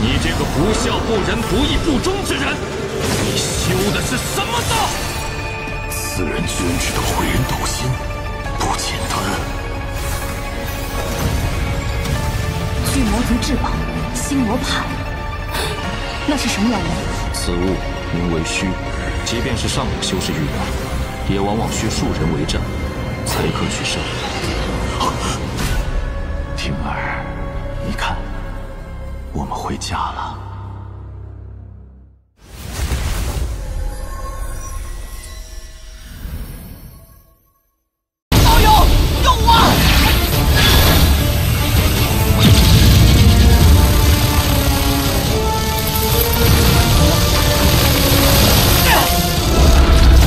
你这个不孝不仁不义不忠之人，你修的是什么道？此人居然知道毁人斗心，不简单。巨魔族至宝星魔盘，那是什么妖物？此物名为虚，即便是上古修士遇到，也往往需数人为战，才可取胜。婷儿，你看，我们回家了。道友，救我！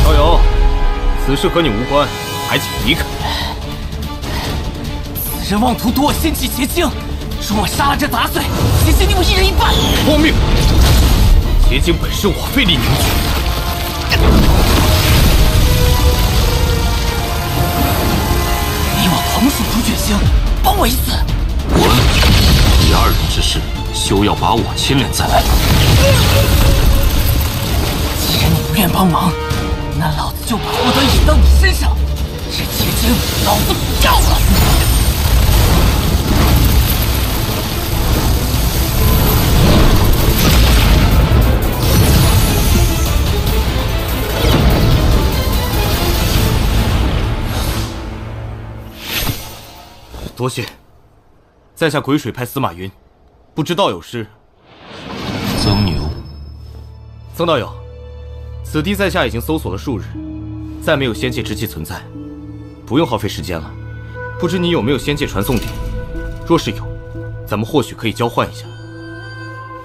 道友，此事和你无关，还请离开。此人妄图夺我仙气结晶，说我杀了这杂碎，结晶你我一人一半。荒谬！结晶本是我费力凝聚。你我同属朱雀星，帮我一次。滚！你二人之事，休要把我牵连在内。既然你不愿帮忙，那老子就把祸端引到你身上。这结晶，老子不要了！多谢。在下鬼水派司马云，不知道有失。曾牛，曾道友，此地在下已经搜索了数日，再没有仙界之气存在，不用耗费时间了。不知你有没有仙界传送鼎？若是有，咱们或许可以交换一下。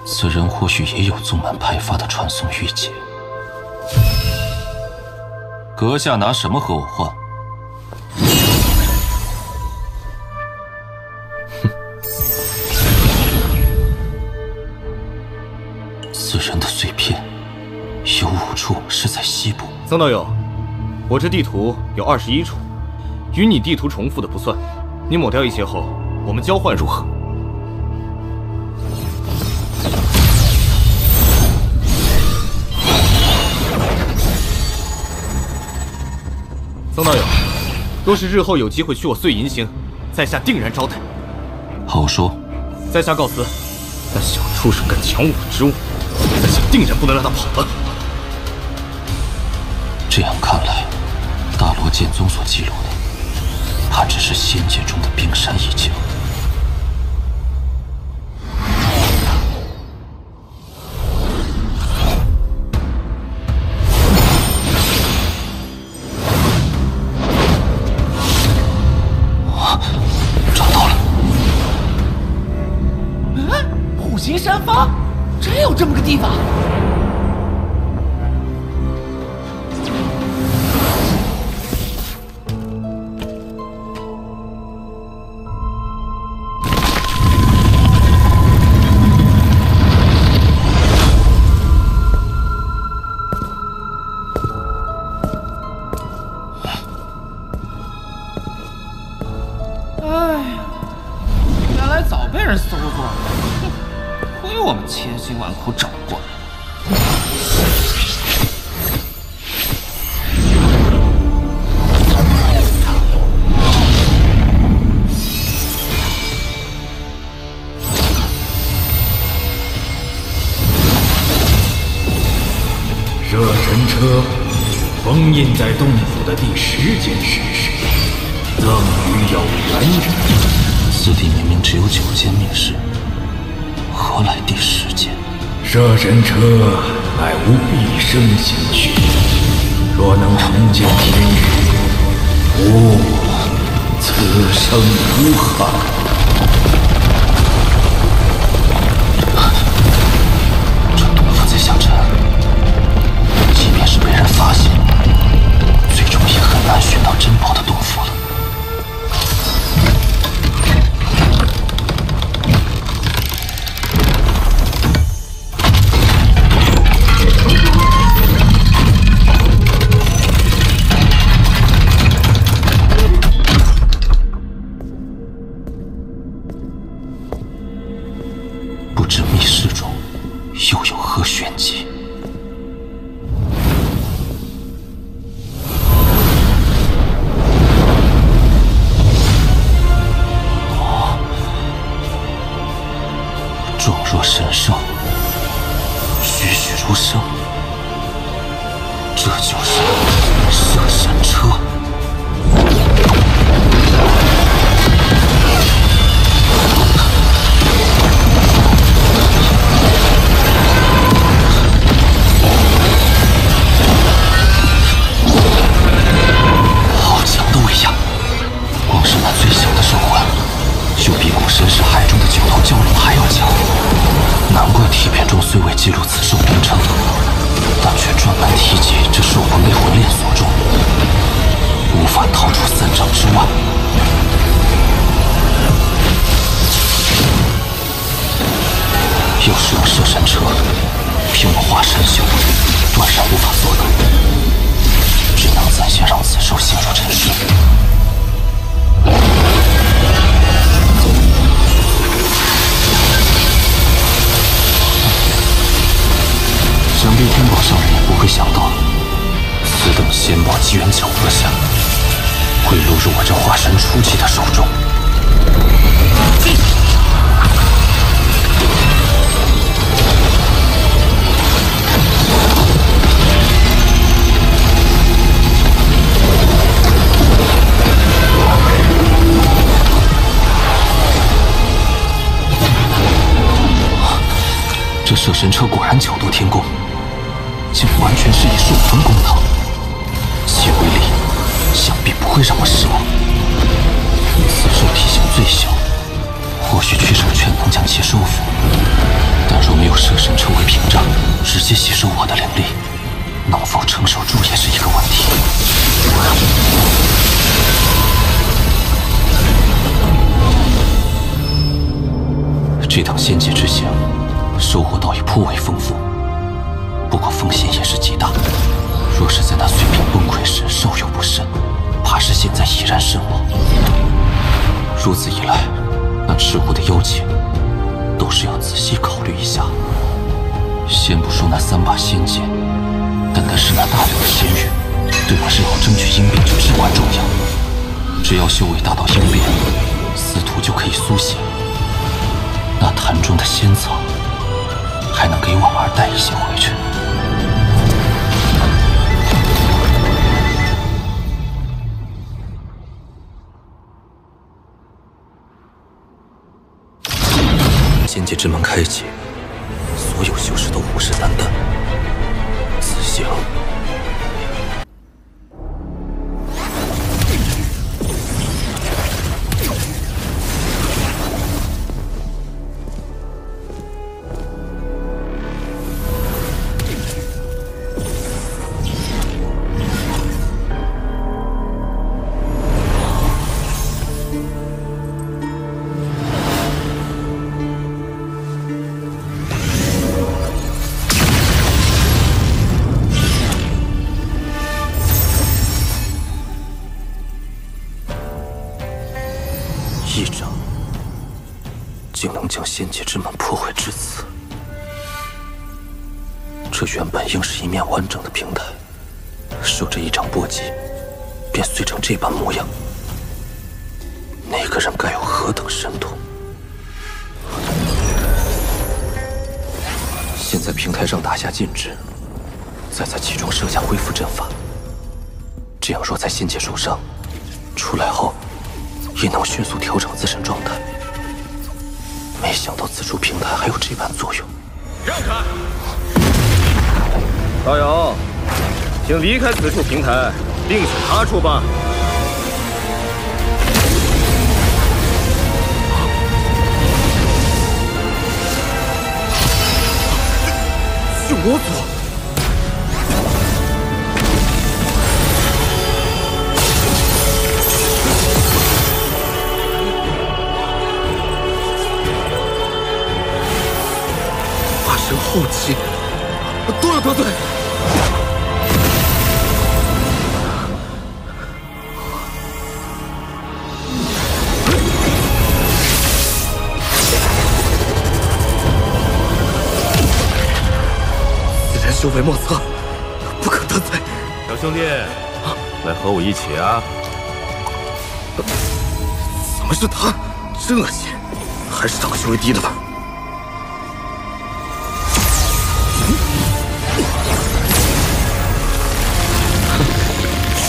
此人或许也有宗门派发的传送玉简。阁下拿什么和我换？此人的碎片有5处是在西部。曾道友，我这地图有21处，与你地图重复的不算。你抹掉一些后，我们交换如何？曾道友，若是日后有机会去我碎银星，在下定然招待。好说。在下告辞。那小畜生敢抢我的职务，在下定然不能让他跑了。这样看来，大罗剑宗所记录的，怕只是仙界中的冰山一角。找到了。虎形山峰，真有这么个地方？我们千辛万苦找过来。热神车封印在洞府的第10件神事，赠予有缘人。此地明明只有9件密室，何来第10件？摄神车乃无毕生心血，若能重见天日，此生无憾。这洞府在下沉，即便是被人发现，最终也很难寻到珍宝的洞府了。又有何玄机？状若神兽，栩栩如生，这就是摄神车。好强的威压！光是那最小的手环，就比古神石海中的9头蛟龙还要强。难怪体片中虽未记录此兽名称，但却专门提及这兽魂被魂链锁住，无法逃出3丈之外。要是用摄神车，凭我化神修，断然无法做到，只能暂先让此兽陷入沉睡。想必天宝上人也不会想到，此等仙宝机缘巧合下，会落入我这化神初期的手中。这摄神车果然巧夺天工，竟完全是以兽魂攻讨，其威力想必不会让我失望。此兽体型最小，或许屈手拳能将其收服，但若没有摄神车为屏障，直接吸收我的灵力，能否承受住也是一个问题。这趟仙界之行，收获倒也颇为丰富，不过风险也是极大。若是在那碎片崩溃时稍有不慎，怕是现在已然身亡。如此一来，那赤狐的邀请都是要仔细考虑一下。先不说那3把仙剑，单单是那大量的仙玉，对我日后争取应变就至关重要。只要修为达到应变，司徒就可以苏醒。那坛中的仙草，还能给婉儿带一些回去。仙界之门开启，所有修士都虎视眈眈。此行一掌竟能将仙界之门破坏至此，这原本应是一面完整的平台，受这一掌波及，便碎成这般模样。那个人该有何等神通？先在平台上打下禁制，再在其中设下恢复阵法，这样若在仙界受伤，出来后也能迅速调整自身状态。没想到此处平台还有这般作用。让开！道友，请离开此处平台，另选他处吧。是我祖。后期多有得罪。修为莫测，不可得罪。小兄弟，来和我一起啊！怎么是他？真恶心！还是找个修为低的吧。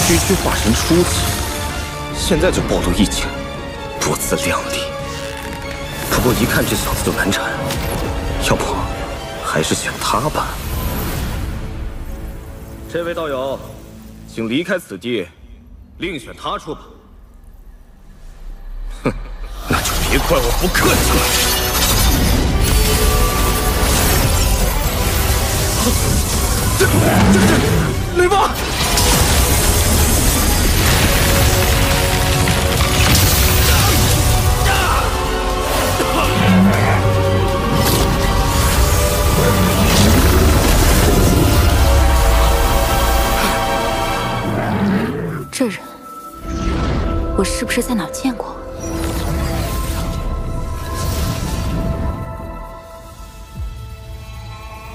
区区化神初期，现在就暴露异境，不自量力。不过一看这小子就难缠，要不还是选他吧。这位道友，请离开此地，另选他处吧。哼，那就别怪我不客气了。雷霸！这人，我是不是在哪儿见过？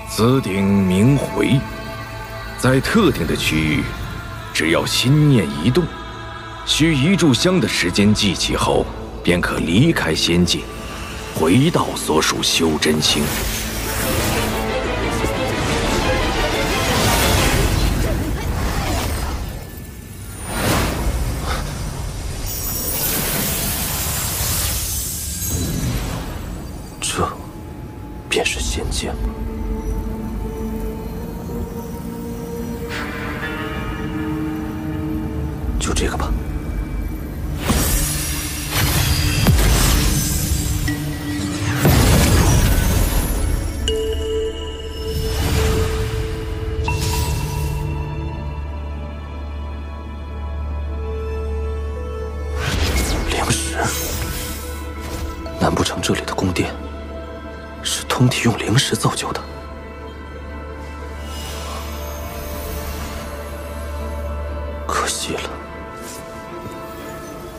紫鼎明回，在特定的区域，只要心念一动，需一炷香的时间记起后，便可离开仙界，回到所属修真星。这便是仙界吗？就这个吧。灵石，难不成这里的宫殿是通体用灵石造就的？可惜了。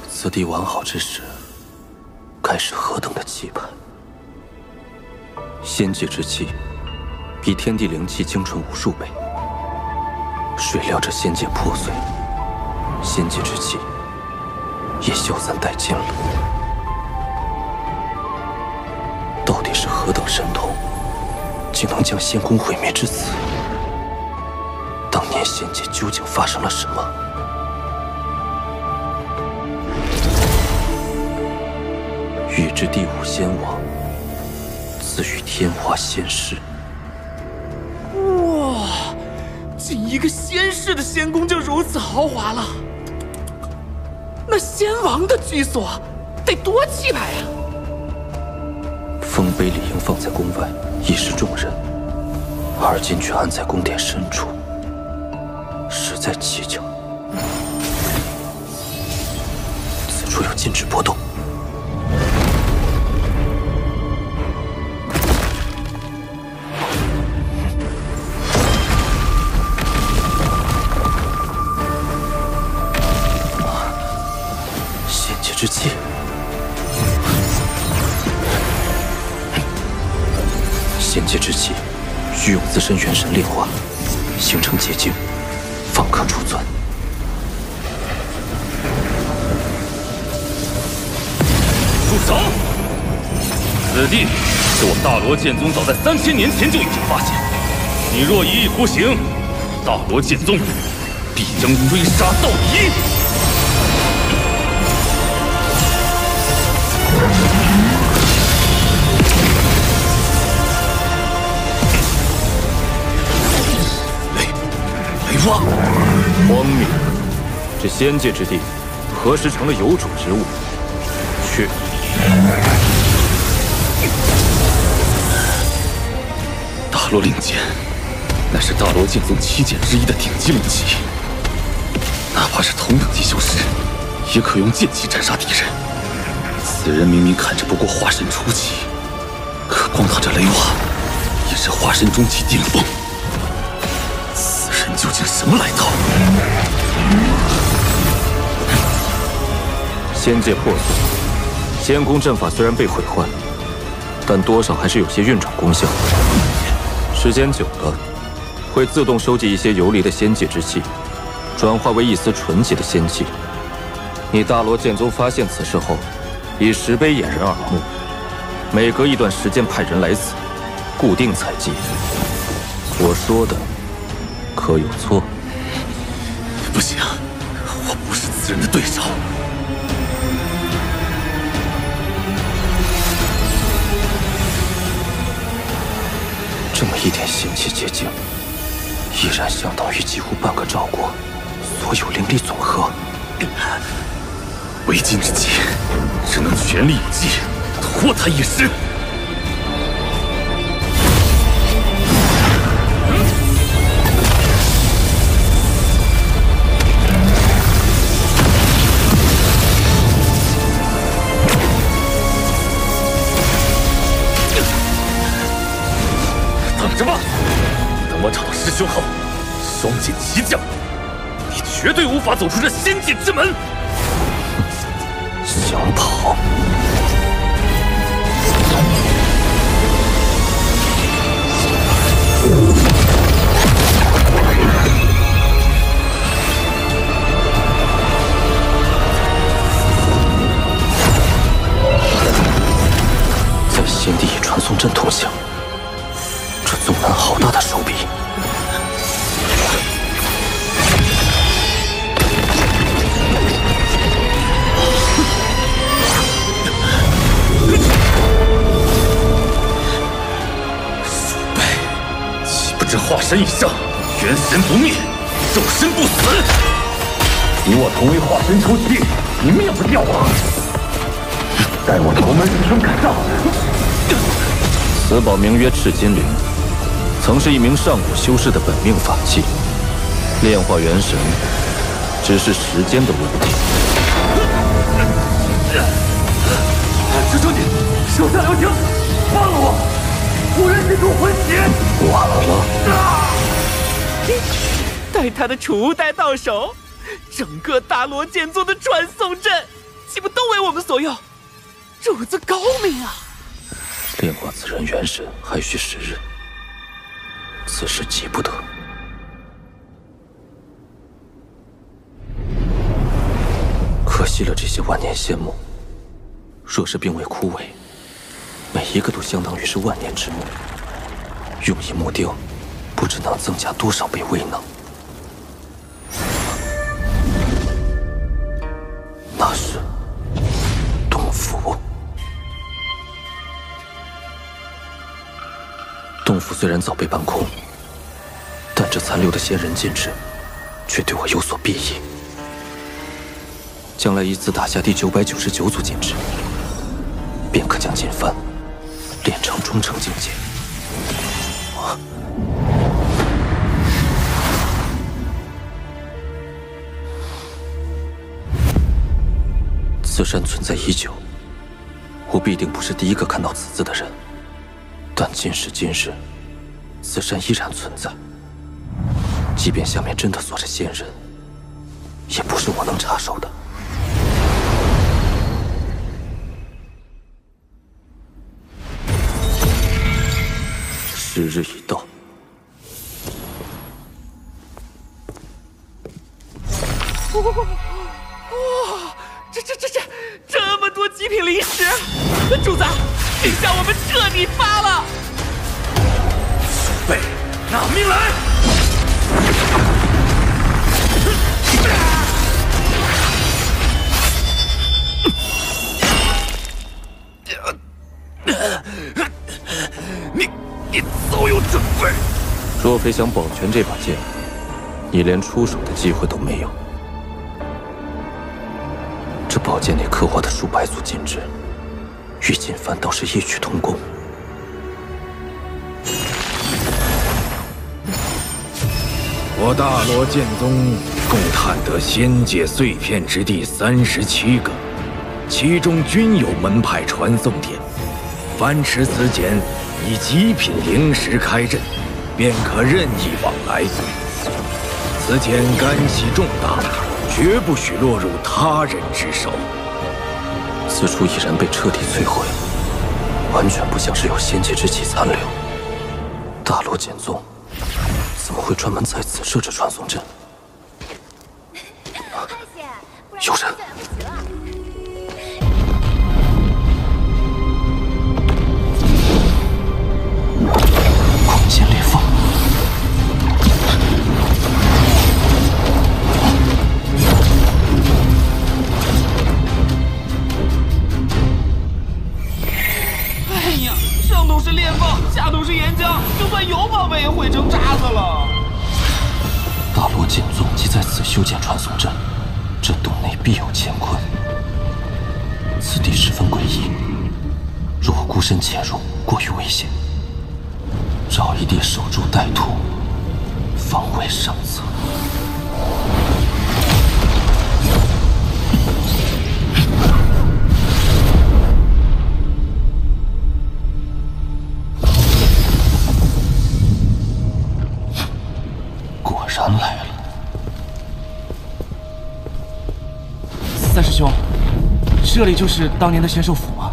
此地完好之时，该是何等的气派！仙界之气，比天地灵气精纯无数倍。谁料这仙界破碎，仙界之气也消散殆尽了。到底是何等神通，竟能将仙宫毁灭至此？当年仙界究竟发生了什么？欲知第五仙王，自与天华仙师。哇，仅一个仙室的仙宫就如此豪华了，那仙王的居所得多气派呀！丰碑理应放在宫外，以示众人，而今却安在宫殿深处，实在蹊跷。此处有禁止波动。仙界之气。仙界之气，需用自身元神炼化，形成结晶，方可储存。住手！此地是我大罗剑宗早在3000年前就已经发现，你若一意孤行，大罗剑宗必将追杀到底。雷蛙，荒谬！这仙界之地，何时成了有主之物？去！大罗灵剑，乃是大罗剑宗7剑之一的顶级灵器，哪怕是同等级修士，也可用剑气斩杀敌人。此人明明看着不过化神初期，可光他这雷蛙，也是化神中期顶峰。此人究竟什么来头？仙界破碎，仙宫阵法虽然被毁坏，但多少还是有些运转功效。时间久了，会自动收集一些游离的仙界之气，转化为一丝纯洁的仙气。你大罗剑宗发现此事后，以石碑掩人耳目，每隔一段时间派人来此，固定采集。我说的可有错？不行，我不是此人的对手。这么一点仙气结晶，依然相当于几乎半个赵国所有灵力总和。为今之计，只能全力以赴，拖他一时。等着吧，等我找到师兄后，双剑齐降，你绝对无法走出这仙界之门。想跑？在仙地以传送阵通行，这宗门好大的手笔！这化神以上，元神不灭，肉身不死。与我同为化神初期，你灭不掉我。待我头门生赶上。此宝名曰赤金铃，曾是一名上古修士的本命法器，炼化元神只是时间的问题。求求你，手下留情，放了我！无人之处混血。晚了。待他的储物袋到手，整个大罗剑宗的传送阵，岂不都为我们所用？主子高明啊！炼化此人元神还需时日，此事急不得。可惜了这些万年仙木，若是并未枯萎，每一个都相当于是万年之木，用以木雕，不知能增加多少倍威能。那是洞府。洞府虽然早被搬空，但这残留的仙人禁制，却对我有所裨益。将来一次打下第999组禁制，便可将锦幡炼成中层境界。此山存在已久，我必定不是第一个看到此字的人。但今时今日，此山依然存在。即便下面真的锁着仙人，也不是我能插手的。时日已到。哇！这么多极品灵石，主子，这下我们彻底发了！鼠辈，拿命来！你早有准备。若非想保全这把剑，你连出手的机会都没有。这宝剑内刻画的数百组禁制，与锦幡倒是异曲同工。我大罗剑宗共探得仙界碎片之地37个，其中均有门派传送点。凡持此简，以极品灵石开阵，便可任意往来。此简干系重大，绝不许落入他人之手。此处已然被彻底摧毁，完全不像是有仙界之气残留。大罗剑宗怎么会专门在此设置传送阵？有人！空间裂缝！哎呀，上头是裂缝，下头是岩浆，就算有宝贝也毁成渣子了。大罗剑宗即在此修建传送阵，这洞内必有乾坤。此地十分诡异，若孤身潜入，过于危险。找一地守株待兔，方为上策。果然来了。三师兄，这里就是当年的仙兽府吗？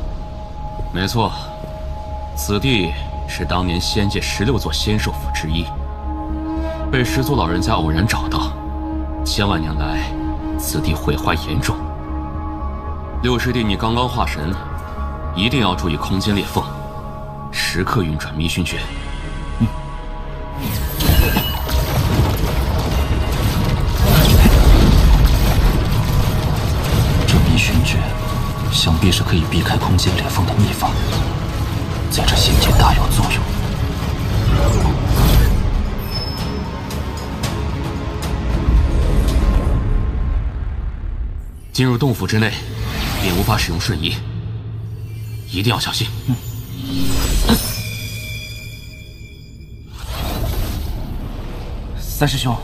没错，此地是当年仙界16座仙兽府之一，被始祖老人家偶然找到。千万年来，此地毁坏严重。六师弟，你刚刚化神，一定要注意空间裂缝，时刻运转迷熏诀。这迷熏诀，想必是可以避开空间裂缝的秘法，在这仙界大有作用。进入洞府之内，便无法使用瞬移，一定要小心。三师兄，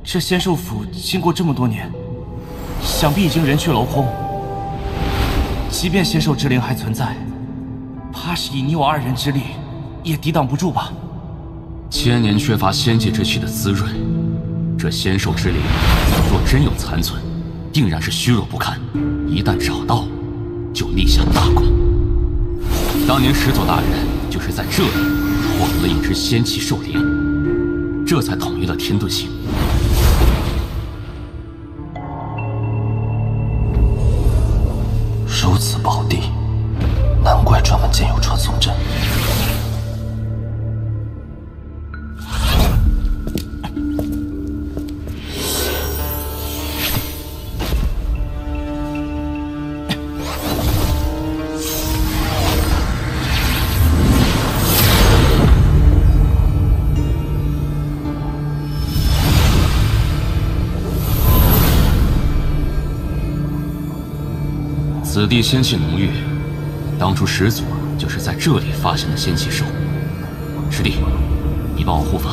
这仙兽府经过这么多年，想必已经人去楼空。即便仙兽之灵还存在，怕是以你我2人之力，也抵挡不住吧？千年缺乏仙界之气的滋润，这仙兽之灵若真有残存，定然是虚弱不堪。一旦找到，就立下大功。当年始祖大人就是在这里获得了一只仙气兽灵，这才统一了天遁星。如此宝地，难怪专门建有传送阵。此地仙气浓郁，当初始祖就是在这里发现的仙气兽。师弟，你帮我护法，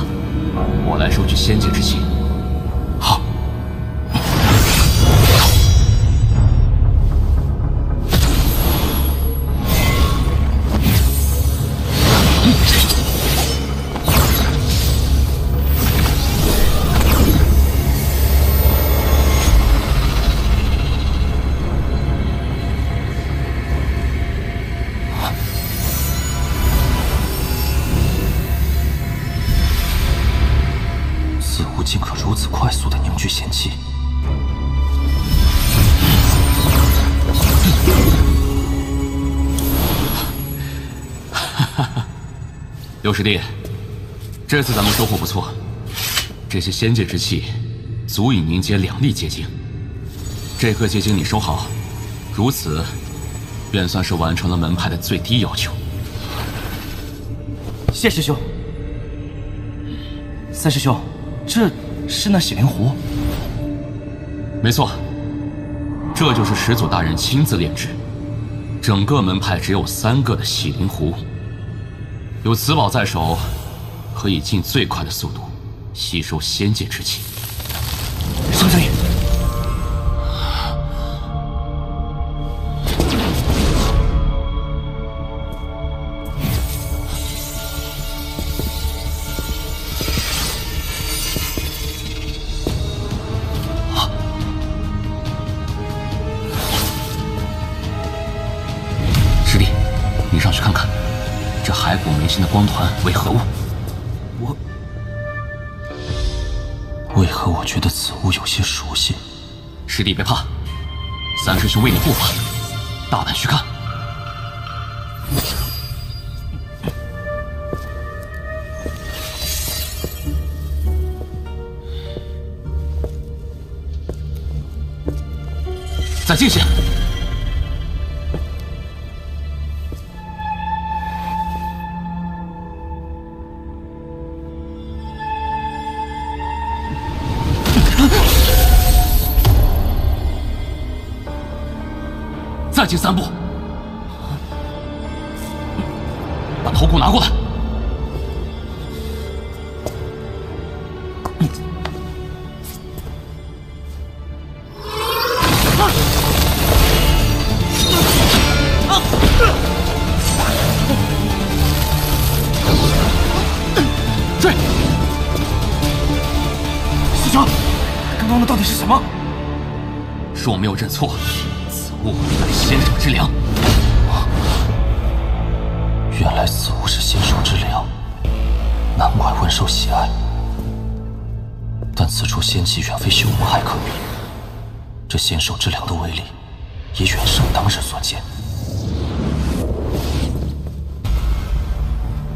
我来收取仙界之气。好。竟可如此快速地凝聚仙气。六师弟，这次咱们收获不错，这些仙界之气足以凝结2粒结晶。这颗结晶你收好，如此便算是完成了门派的最低要求。谢师兄。三师兄，这是那洗灵壶？没错，这就是始祖大人亲自炼制，整个门派只有3个的洗灵壶。有此宝在手，可以尽最快的速度吸收仙界之气。上这里。师弟，你上去看看。这骸骨眉心的光团为何物？为何我觉得此物有些熟悉？师弟别怕，三师兄为你护法，大胆去看。再近些。再进3步，把头骨拿过来。追！师兄，刚刚的到底是什么？若没有认错，此物乃仙手之粮。原来此物是仙手之粮，难怪温受喜爱。但此处仙气远非修魔海可比，这仙手之粮的威力也远胜当日所见。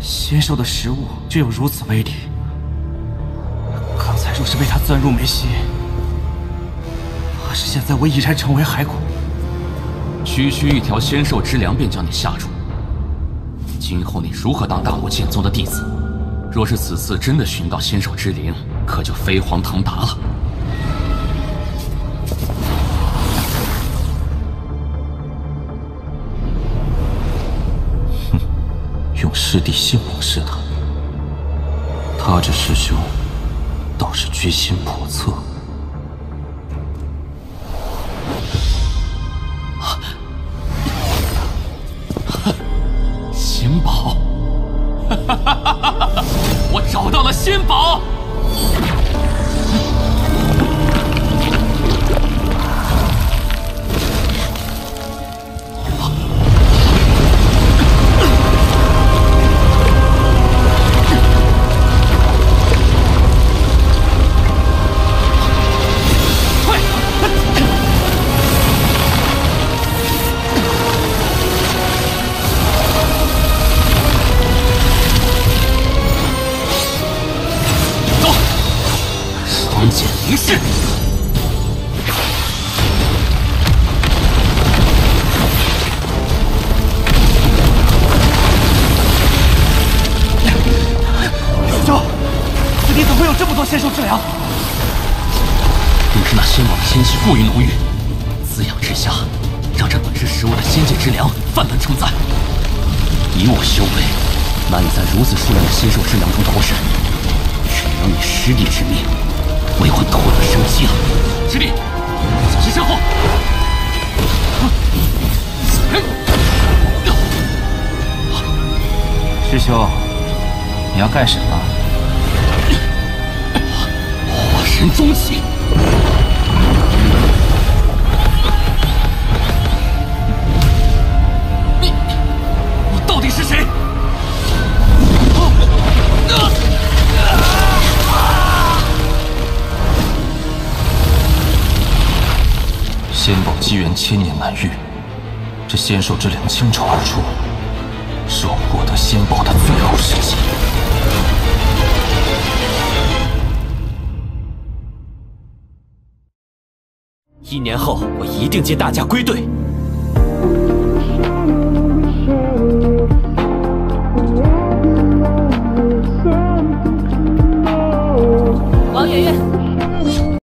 仙兽的食物就有如此威力，刚才若是被他钻入眉心，怕是现在我已然成为骸骨。区区一条仙兽之粮便将你吓住，今后你如何当大罗剑宗的弟子？若是此次真的寻到仙兽之灵，可就飞黄腾达了。哼，用师弟性命试他，他这师兄倒是居心叵测。仙宝，我找到了仙宝！凝视，师兄，此地怎会有这么多仙兽之粮？定是那仙宝的仙气过于浓郁，滋养之下，让这本是食物的仙界之粮泛滥成灾。以我修为，难以在如此数量的仙兽之粮中脱身，只能以师弟之命为我夺得生机了。师弟，小心身后！师兄，你要干什么？化神终起。你到底是谁？仙宝机缘千年难遇，这仙兽之粮倾巢而出，是我获得仙宝的最后时机。1年后，我一定接大家归队。